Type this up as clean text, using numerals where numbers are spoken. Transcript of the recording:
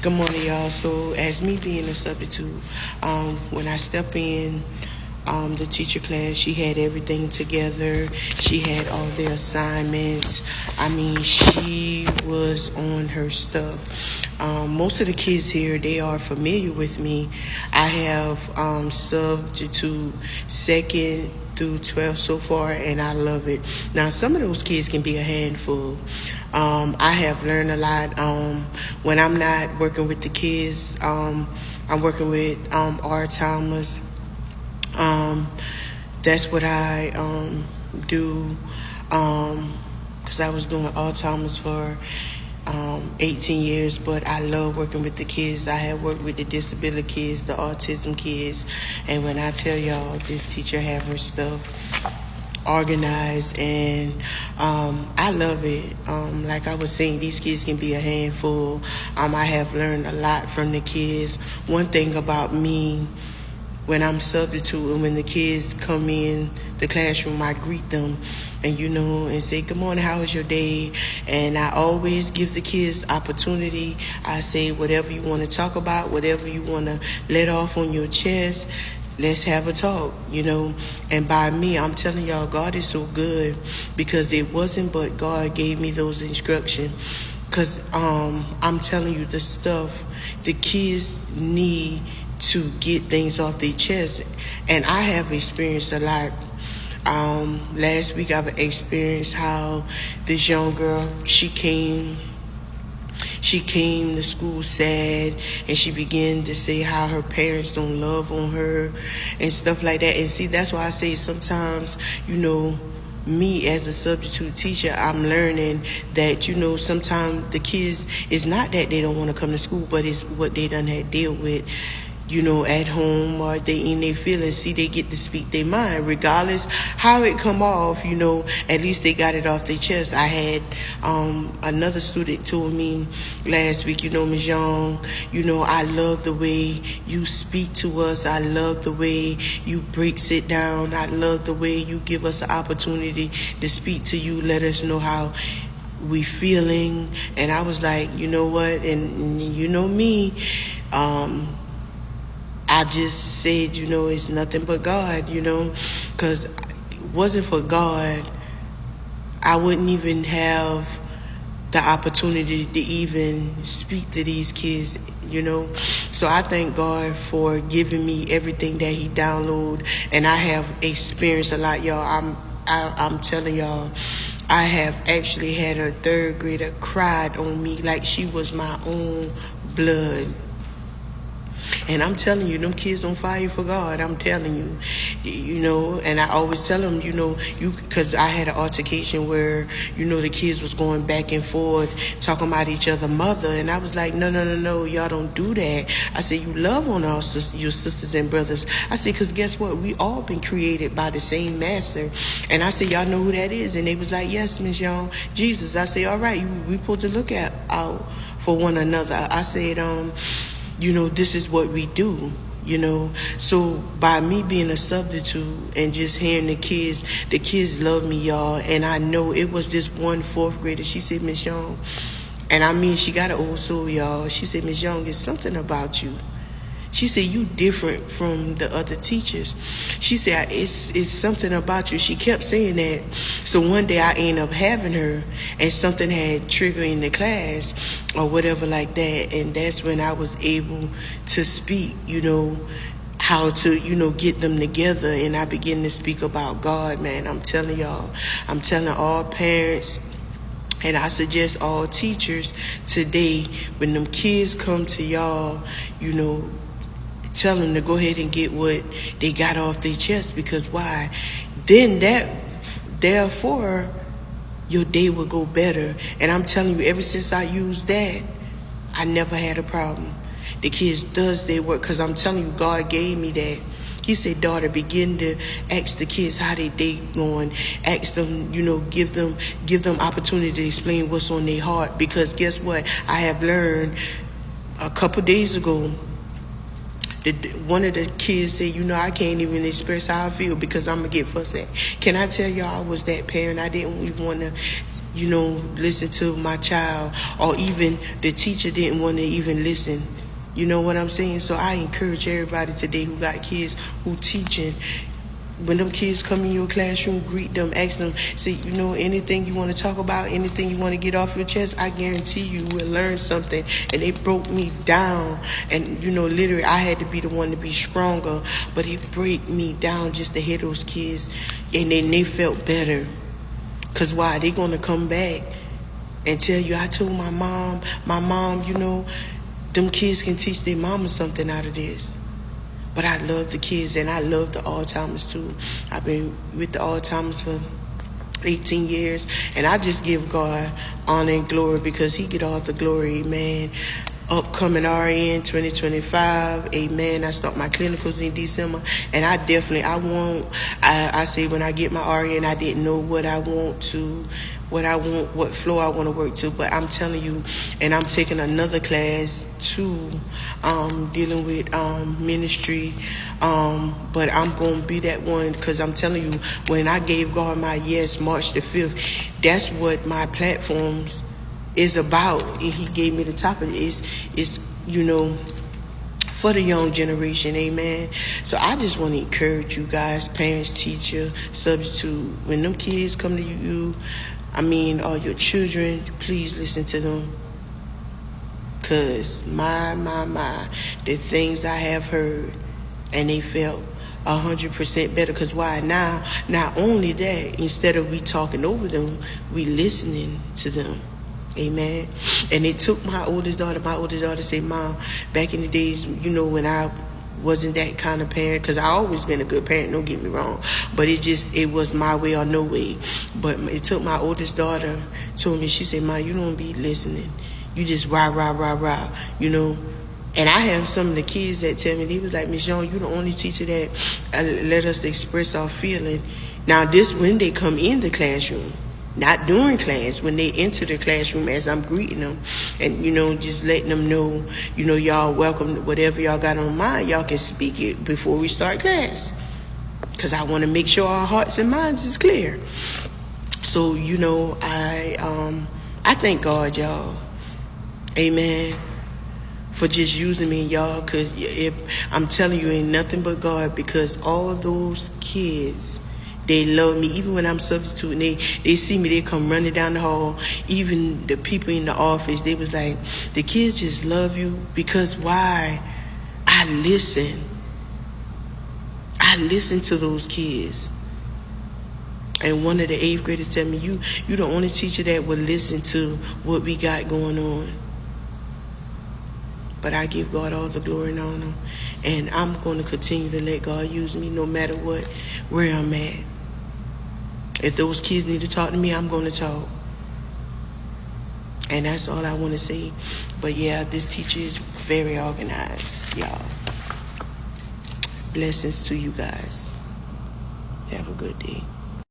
Good morning, y'all. So, as me being a substitute, when I step in the teacher class, she had everything together. She had all the assignments. I mean, she was on her stuff. Most of the kids here, they are familiar with me. I have substitute second through 12 so far, and I love it. Now, some of those kids can be a handful. I have learned a lot. When I'm not working with the kids, I'm working with R. Thomas. That's what I do, because I was doing Alzheimer's for 18 years, but I love working with the kids. I have worked with the disability kids, the autism kids, and when I tell y'all, this teacher have her stuff organized, and I love it. Like I was saying, these kids can be a handful. I have learned a lot from the kids. One thing about me, when I'm substitute and when the kids come in the classroom, I greet them and say, good morning, how was your day? And I always give the kids opportunity. I say, whatever you want to talk about, whatever you want to let off on your chest, let's have a talk, And by me, I'm telling y'all, God is so good, because it wasn't but God gave me those instructions. Because I'm telling you, the stuff the kids need to get things off their chest. And I have experienced a lot. Last week I've experienced how this young girl, she came to school sad, and she began to say how her parents don't love on her and stuff like that. And see, that's why I say sometimes, me as a substitute teacher, I'm learning that, sometimes the kids, it's not that they don't want to come to school, but it's what they done had deal with, at home, or they in their feelings. See, they get to speak their mind, regardless how it come off, at least they got it off their chest. I had another student told me last week, Ms. Young, I love the way you speak to us. I love the way you breaks it down. I love the way you give us an opportunity to speak to you, let us know how we feeling. And I was like, you know what, and me, I just said, it's nothing but God, because it wasn't for God, I wouldn't even have the opportunity to even speak to these kids, So I thank God for giving me everything that He downloaded, and I have experienced a lot, y'all. I'm telling y'all, I have actually had a third grader cried on me like she was my own blood. And I'm telling you, them kids on fire for God. I'm telling you, and I always tell them, because I had an altercation where, the kids was going back and forth, talking about each other mother. And I was like, no, y'all don't do that. I said, you love on your sisters and brothers. I said, because guess what? We all been created by the same master. And I said, y'all know who that is? And they was like, yes, Miss Young, Jesus. I said, all right, we supposed to look out for one another. I said, this is what we do, So by me being a substitute and just hearing the kids love me, y'all. And I know it was this one fourth grader. She said, Miss Young, and I mean, she got an old soul, y'all. She said, Miss Young, it's something about you. She said, you different from the other teachers. She said, it's something about you. She kept saying that. So one day I ended up having her, and something had triggered in the class or whatever like that. And that's when I was able to speak, how to, get them together. And I began to speak about God, man. I'm telling y'all, I'm telling all parents, and I suggest all teachers today, when them kids come to y'all, tell them to go ahead and get what they got off their chest. Because why? Then therefore, your day will go better. And I'm telling you, ever since I used that, I never had a problem. The kids does their work, because I'm telling you, God gave me that. He said, daughter, begin to ask the kids how their day going. Ask them, give them opportunity to explain what's on their heart. Because guess what? I have learned a couple days ago, one of the kids said, I can't even express how I feel because I'm going to get fussed at. Can I tell y'all I was that parent? I didn't even want to listen to my child, or even the teacher didn't want to even listen. You know what I'm saying? So I encourage everybody today who got kids who teaching, when them kids come in your classroom, greet them, ask them, say, anything you want to talk about, anything you want to get off your chest, I guarantee you will learn something. And it broke me down. And, literally, I had to be the one to be stronger. But it broke me down just to hear those kids. And then they felt better. Because why? They going to come back and tell you, I told my mom, them kids can teach their mama something out of this. But I love the kids, and I love the Alzheimer's too. I've been with the Alzheimer's for 18 years, and I just give God honor and glory because he get all the glory, amen. Upcoming RN 2025, amen. I start my clinicals in December, and I say when I get my RN, I didn't know what floor I want to work to, but I'm telling you, and I'm taking another class too, dealing with ministry, but I'm going to be that one, because I'm telling you, when I gave God my yes, March the 5th, that's what my platforms is about. And he gave me the topic is for the young generation, amen. So I just want to encourage you guys, parents, teacher, substitute, when them kids come to you, or your children, please listen to them. Because my, the things I have heard, and they felt 100% better. Because why? Now, not only that, instead of we talking over them, we listening to them. Amen. And it took my oldest daughter say, Mom, back in the days, when I wasn't that kind of parent, because I always been a good parent, don't get me wrong, but it was my way or no way. But it took my oldest daughter, told me, she said, Mom, you don't be listening. You just rah, And I have some of the kids that tell me, they was like, Miss Young, you the only teacher that let us express our feeling. Now, this when they come in the classroom, not during class, when they enter the classroom as I'm greeting them and, just letting them know, y'all welcome, whatever y'all got on mind, y'all can speak it before we start class. Because I want to make sure our hearts and minds is clear. So, I thank God, y'all. Amen. For just using me, y'all. Because I'm telling you, ain't nothing but God. Because all those kids, they love me. Even when I'm substituting, they see me, they come running down the hall. Even the people in the office, they was like, the kids just love you. Because why? I listen. I listen to those kids. And one of the 8th graders tell me, you the only teacher that would listen to what we got going on. But I give God all the glory and honor. And I'm going to continue to let God use me no matter what, where I'm at. If those kids need to talk to me, I'm going to talk. And that's all I want to say. But yeah, this teacher is very organized, y'all. Blessings to you guys. Have a good day.